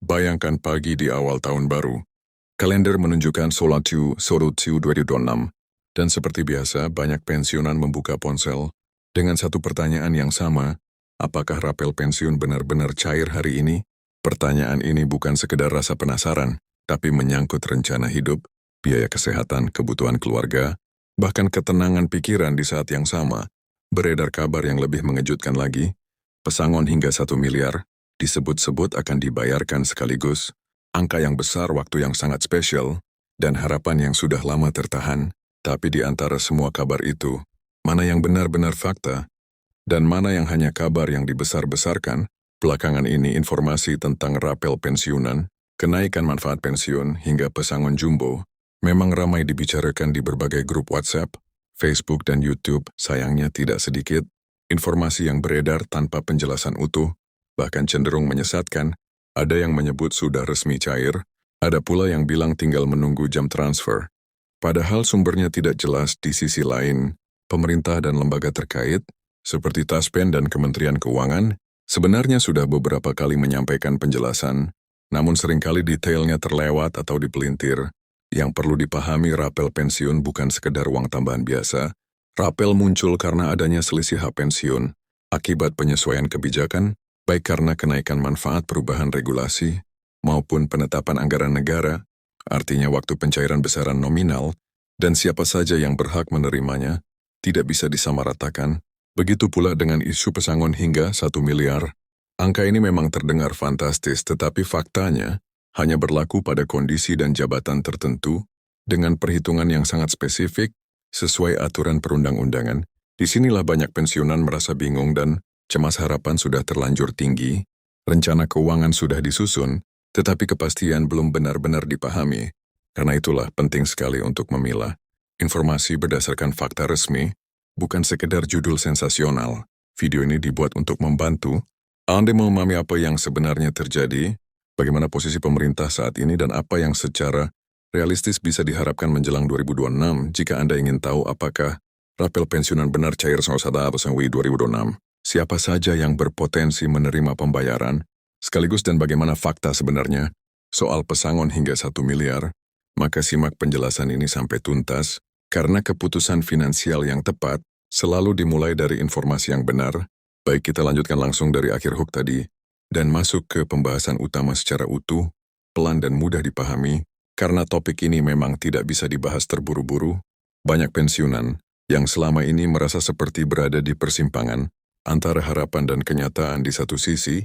Bayangkan pagi di awal tahun baru. Kalender menunjukkan Solatu Sorotu 2026, dan seperti biasa banyak pensiunan membuka ponsel dengan satu pertanyaan yang sama, apakah rapel pensiun benar-benar cair hari ini? Pertanyaan ini bukan sekedar rasa penasaran, tapi menyangkut rencana hidup, biaya kesehatan, kebutuhan keluarga, bahkan ketenangan pikiran di saat yang sama. Beredar kabar yang lebih mengejutkan lagi, pesangon hingga 1 miliar, disebut-sebut akan dibayarkan sekaligus, angka yang besar, waktu yang sangat spesial, dan harapan yang sudah lama tertahan. Tapi di antara semua kabar itu, mana yang benar-benar fakta, dan mana yang hanya kabar yang dibesar-besarkan? Belakangan ini informasi tentang rapel pensiunan, kenaikan manfaat pensiun hingga pesangon jumbo, memang ramai dibicarakan di berbagai grup WhatsApp, Facebook, dan YouTube. Sayangnya tidak sedikit informasi yang beredar tanpa penjelasan utuh, bahkan cenderung menyesatkan. Ada yang menyebut sudah resmi cair, ada pula yang bilang tinggal menunggu jam transfer. Padahal sumbernya tidak jelas. Di sisi lain, pemerintah dan lembaga terkait, seperti Taspen dan Kementerian Keuangan, sebenarnya sudah beberapa kali menyampaikan penjelasan, namun seringkali detailnya terlewat atau dipelintir. Yang perlu dipahami, rapel pensiun bukan sekedar uang tambahan biasa. Rapel muncul karena adanya selisih hak pensiun, akibat penyesuaian kebijakan, baik karena kenaikan manfaat, perubahan regulasi, maupun penetapan anggaran negara, artinya waktu pencairan besaran nominal, dan siapa saja yang berhak menerimanya, tidak bisa disamaratakan. Begitu pula dengan isu pesangon hingga 1 miliar. Angka ini memang terdengar fantastis, tetapi faktanya hanya berlaku pada kondisi dan jabatan tertentu, dengan perhitungan yang sangat spesifik, sesuai aturan perundang-undangan. Disinilah banyak pensiunan merasa bingung dan cemas. Harapan sudah terlanjur tinggi, rencana keuangan sudah disusun, tetapi kepastian belum benar-benar dipahami. Karena itulah penting sekali untuk memilah informasi berdasarkan fakta resmi, bukan sekedar judul sensasional. Video ini dibuat untuk membantu Anda memahami apa yang sebenarnya terjadi, bagaimana posisi pemerintah saat ini, dan apa yang secara realistis bisa diharapkan menjelang 2026. Jika Anda ingin tahu apakah rapel pensiunan benar cair sausada atau sangwi 2026, siapa saja yang berpotensi menerima pembayaran, sekaligus dan bagaimana fakta sebenarnya soal pesangon hingga 1 miliar, maka simak penjelasan ini sampai tuntas, karena keputusan finansial yang tepat selalu dimulai dari informasi yang benar. Baik, kita lanjutkan langsung dari akhir hook tadi, dan masuk ke pembahasan utama secara utuh, pelan dan mudah dipahami, karena topik ini memang tidak bisa dibahas terburu-buru. Banyak pensiunan yang selama ini merasa seperti berada di persimpangan antara harapan dan kenyataan. Di satu sisi,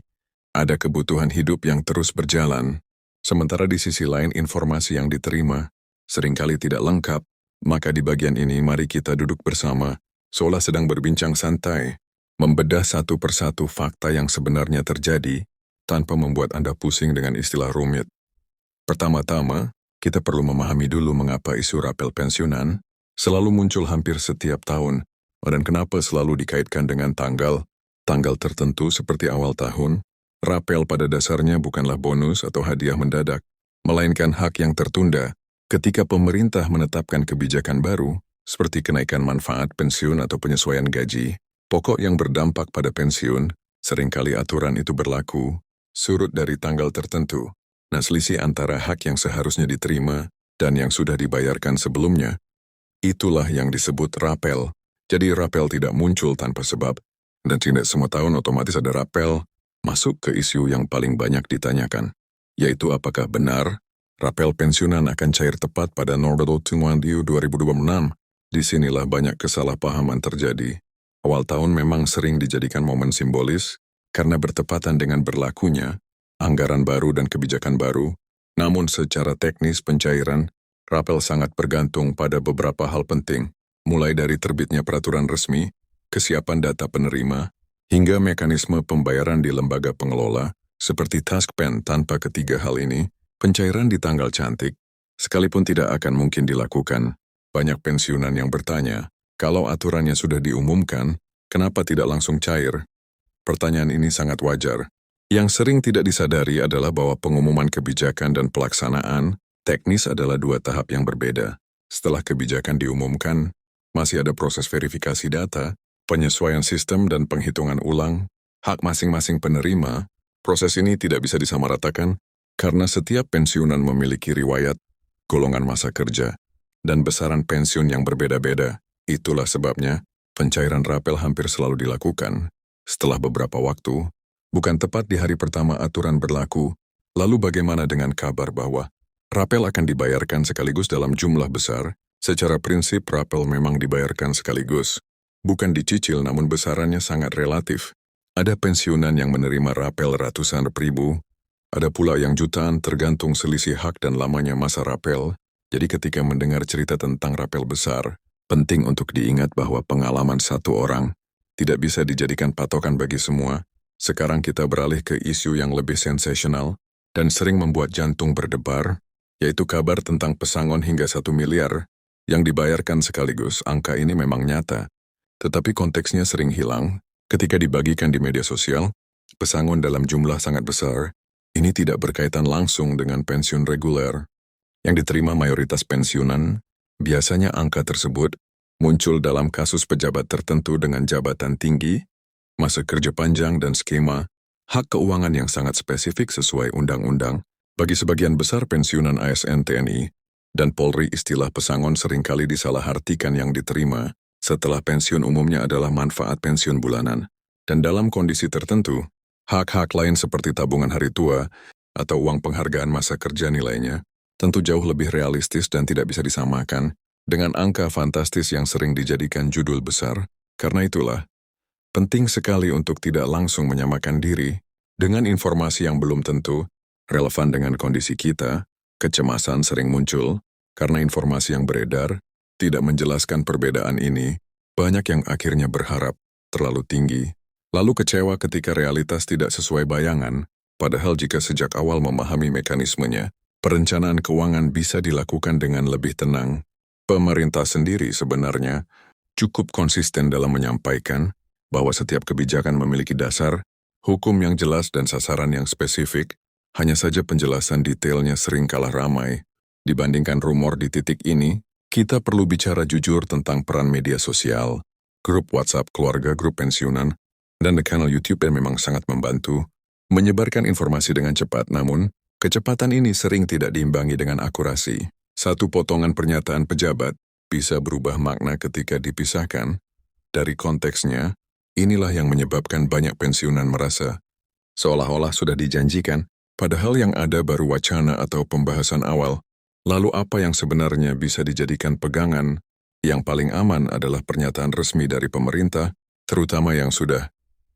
ada kebutuhan hidup yang terus berjalan, sementara di sisi lain informasi yang diterima seringkali tidak lengkap. Maka di bagian ini mari kita duduk bersama, seolah sedang berbincang santai, membedah satu persatu fakta yang sebenarnya terjadi, tanpa membuat Anda pusing dengan istilah rumit. Pertama-tama, kita perlu memahami dulu mengapa isu rapel pensiunan selalu muncul hampir setiap tahun, dan kenapa selalu dikaitkan dengan tanggal tertentu seperti awal tahun. Rapel pada dasarnya bukanlah bonus atau hadiah mendadak, melainkan hak yang tertunda ketika pemerintah menetapkan kebijakan baru, seperti kenaikan manfaat pensiun atau penyesuaian gaji pokok yang berdampak pada pensiun. Seringkali aturan itu berlaku surut dari tanggal tertentu. Nah, selisih antara hak yang seharusnya diterima dan yang sudah dibayarkan sebelumnya, itulah yang disebut rapel. Jadi rapel tidak muncul tanpa sebab, dan tidak semua tahun otomatis ada rapel. Masuk ke isu yang paling banyak ditanyakan, yaitu apakah benar rapel pensiunan akan cair tepat pada November 2026. Disinilah banyak kesalahpahaman terjadi. Awal tahun memang sering dijadikan momen simbolis, karena bertepatan dengan berlakunya anggaran baru dan kebijakan baru. Namun secara teknis pencairan rapel sangat bergantung pada beberapa hal penting, mulai dari terbitnya peraturan resmi, kesiapan data penerima, hingga mekanisme pembayaran di lembaga pengelola, seperti Taspen. Tanpa ketiga hal ini, pencairan di tanggal cantik, sekalipun tidak akan mungkin dilakukan. Banyak pensiunan yang bertanya, kalau aturannya sudah diumumkan, kenapa tidak langsung cair? Pertanyaan ini sangat wajar. Yang sering tidak disadari adalah bahwa pengumuman kebijakan dan pelaksanaan teknis adalah dua tahap yang berbeda. Setelah kebijakan diumumkan, masih ada proses verifikasi data, penyesuaian sistem dan penghitungan ulang hak masing-masing penerima. Proses ini tidak bisa disamaratakan Karena setiap pensiunan memiliki riwayat, golongan masa kerja, dan besaran pensiun yang berbeda-beda. Itulah sebabnya pencairan rapel hampir selalu dilakukan setelah beberapa waktu, bukan tepat di hari pertama aturan berlaku. Lalu bagaimana dengan kabar bahwa rapel akan dibayarkan sekaligus dalam jumlah besar? Secara prinsip rapel memang dibayarkan sekaligus, bukan dicicil namun besarannya sangat relatif. Ada pensiunan yang menerima rapel ratusan ribu, ada pula yang jutaan tergantung selisih hak dan lamanya masa rapel. Jadi ketika mendengar cerita tentang rapel besar, penting untuk diingat bahwa pengalaman satu orang tidak bisa dijadikan patokan bagi semua. Sekarang kita beralih ke isu yang lebih sensasional dan sering membuat jantung berdebar, yaitu kabar tentang pesangon hingga 1 miliar yang dibayarkan sekaligus. Angka ini memang nyata, tetapi konteksnya sering hilang ketika dibagikan di media sosial. Pesangon dalam jumlah sangat besar ini tidak berkaitan langsung dengan pensiun reguler yang diterima mayoritas pensiunan. Biasanya angka tersebut muncul dalam kasus pejabat tertentu dengan jabatan tinggi, masa kerja panjang dan skema hak keuangan yang sangat spesifik sesuai undang-undang. Bagi sebagian besar pensiunan ASN, TNI, dan Polri, istilah pesangon seringkali disalahartikan. Yang diterima setelah pensiun umumnya adalah manfaat pensiun bulanan. Dan dalam kondisi tertentu, hak-hak lain seperti tabungan hari tua atau uang penghargaan masa kerja nilainya tentu jauh lebih realistis dan tidak bisa disamakan dengan angka fantastis yang sering dijadikan judul besar. Karena itulah, penting sekali untuk tidak langsung menyamakan diri dengan informasi yang belum tentu relevan dengan kondisi kita. Kecemasan sering muncul karena informasi yang beredar tidak menjelaskan perbedaan ini. Banyak yang akhirnya berharap terlalu tinggi, lalu kecewa ketika realitas tidak sesuai bayangan. Padahal jika sejak awal memahami mekanismenya, perencanaan keuangan bisa dilakukan dengan lebih tenang. Pemerintah sendiri sebenarnya cukup konsisten dalam menyampaikan bahwa setiap kebijakan memiliki dasar hukum yang jelas dan sasaran yang spesifik. Hanya saja penjelasan detailnya sering kalah ramai. Dibandingkan rumor di titik ini, kita perlu bicara jujur tentang peran media sosial, grup WhatsApp keluarga, grup pensiunan, dan channel YouTube yang memang sangat membantu menyebarkan informasi dengan cepat. Namun, kecepatan ini sering tidak diimbangi dengan akurasi. Satu potongan pernyataan pejabat bisa berubah makna ketika dipisahkan dari konteksnya. Inilah yang menyebabkan banyak pensiunan merasa seolah-olah sudah dijanjikan, padahal yang ada baru wacana atau pembahasan awal. Lalu apa yang sebenarnya bisa dijadikan pegangan? Yang paling aman adalah pernyataan resmi dari pemerintah, terutama yang sudah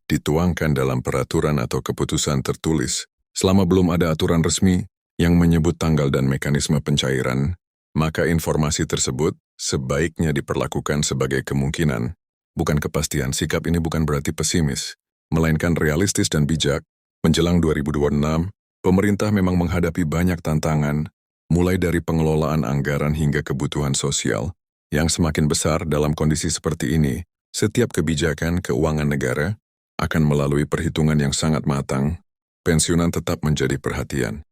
dituangkan dalam peraturan atau keputusan tertulis. Selama belum ada aturan resmi yang menyebut tanggal dan mekanisme pencairan, maka informasi tersebut sebaiknya diperlakukan sebagai kemungkinan, bukan kepastian. Sikap ini bukan berarti pesimis, melainkan realistis dan bijak. Menjelang 2026, pemerintah memang menghadapi banyak tantangan, mulai dari pengelolaan anggaran hingga kebutuhan sosial yang semakin besar. Dalam kondisi seperti ini, setiap kebijakan keuangan negara akan melalui perhitungan yang sangat matang. Pensiunan tetap menjadi perhatian,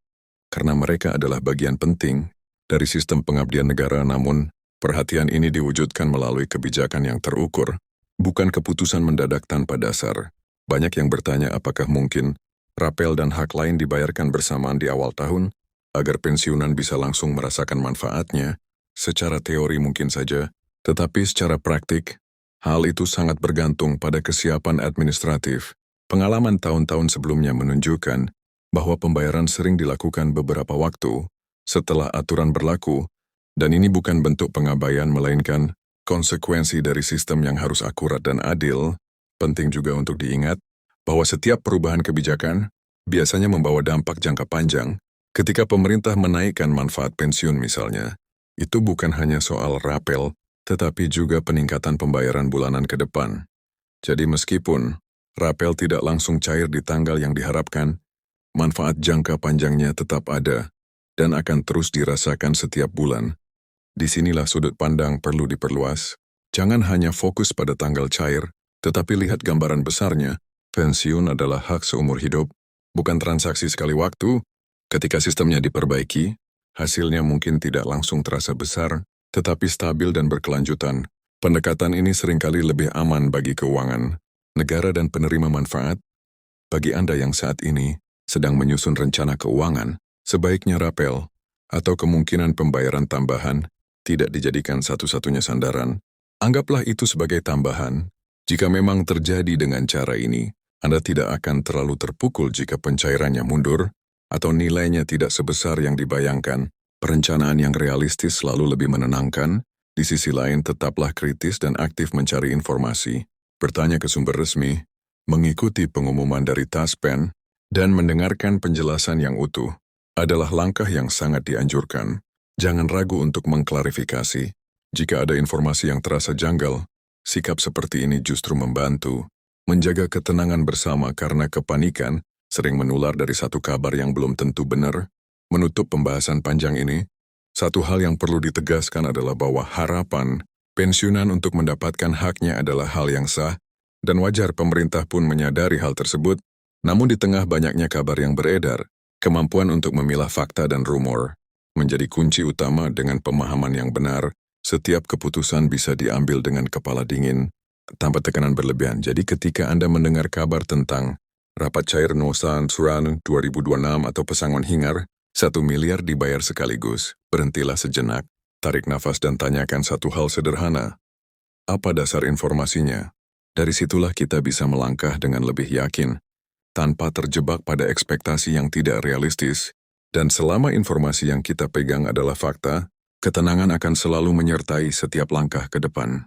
karena mereka adalah bagian penting dari sistem pengabdian negara. Namun, perhatian ini diwujudkan melalui kebijakan yang terukur, bukan keputusan mendadak tanpa dasar. Banyak yang bertanya apakah mungkin rapel dan hak lain dibayarkan bersamaan di awal tahun, agar pensiunan bisa langsung merasakan manfaatnya. Secara teori mungkin saja, tetapi secara praktik, hal itu sangat bergantung pada kesiapan administratif. Pengalaman tahun-tahun sebelumnya menunjukkan bahwa pembayaran sering dilakukan beberapa waktu setelah aturan berlaku, dan ini bukan bentuk pengabaian melainkan konsekuensi dari sistem yang harus akurat dan adil. Penting juga untuk diingat bahwa setiap perubahan kebijakan biasanya membawa dampak jangka panjang. Ketika pemerintah menaikkan manfaat pensiun misalnya, itu bukan hanya soal rapel, tetapi juga peningkatan pembayaran bulanan ke depan. Jadi meskipun rapel tidak langsung cair di tanggal yang diharapkan, manfaat jangka panjangnya tetap ada dan akan terus dirasakan setiap bulan. Disinilah sudut pandang perlu diperluas. Jangan hanya fokus pada tanggal cair, tetapi lihat gambaran besarnya. Pensiun adalah hak seumur hidup, bukan transaksi sekali waktu. Ketika sistemnya diperbaiki, hasilnya mungkin tidak langsung terasa besar, tetapi stabil dan berkelanjutan. Pendekatan ini seringkali lebih aman bagi keuangan negara dan penerima manfaat. Bagi Anda yang saat ini sedang menyusun rencana keuangan, Sebaiknya rapel, atau kemungkinan pembayaran tambahan, tidak dijadikan satu-satunya sandaran. Anggaplah itu sebagai tambahan. Jika memang terjadi dengan cara ini, Anda tidak akan terlalu terpukul jika pencairannya mundur, atau nilainya tidak sebesar yang dibayangkan. Perencanaan yang realistis selalu lebih menenangkan. Di sisi lain, tetaplah kritis dan aktif mencari informasi. Bertanya ke sumber resmi, mengikuti pengumuman dari Taspen, dan mendengarkan penjelasan yang utuh adalah langkah yang sangat dianjurkan. Jangan ragu untuk mengklarifikasi. Jika ada informasi yang terasa janggal, sikap seperti ini justru membantu menjaga ketenangan bersama karena kepanikan sering menular dari satu kabar yang belum tentu benar. Menutup pembahasan panjang ini, satu hal yang perlu ditegaskan adalah bahwa harapan pensiunan untuk mendapatkan haknya adalah hal yang sah, dan wajar pemerintah pun menyadari hal tersebut. Namun di tengah banyaknya kabar yang beredar, kemampuan untuk memilah fakta dan rumor menjadi kunci utama. Dengan pemahaman yang benar, setiap keputusan bisa diambil dengan kepala dingin, tanpa tekanan berlebihan. Jadi ketika Anda mendengar kabar tentang rapat cair Nosan Suran 2026 atau pesangon hingar, 1 miliar dibayar sekaligus, berhentilah sejenak, tarik nafas dan tanyakan satu hal sederhana. Apa dasar informasinya? Dari situlah kita bisa melangkah dengan lebih yakin, tanpa terjebak pada ekspektasi yang tidak realistis. Dan selama informasi yang kita pegang adalah fakta, ketenangan akan selalu menyertai setiap langkah ke depan.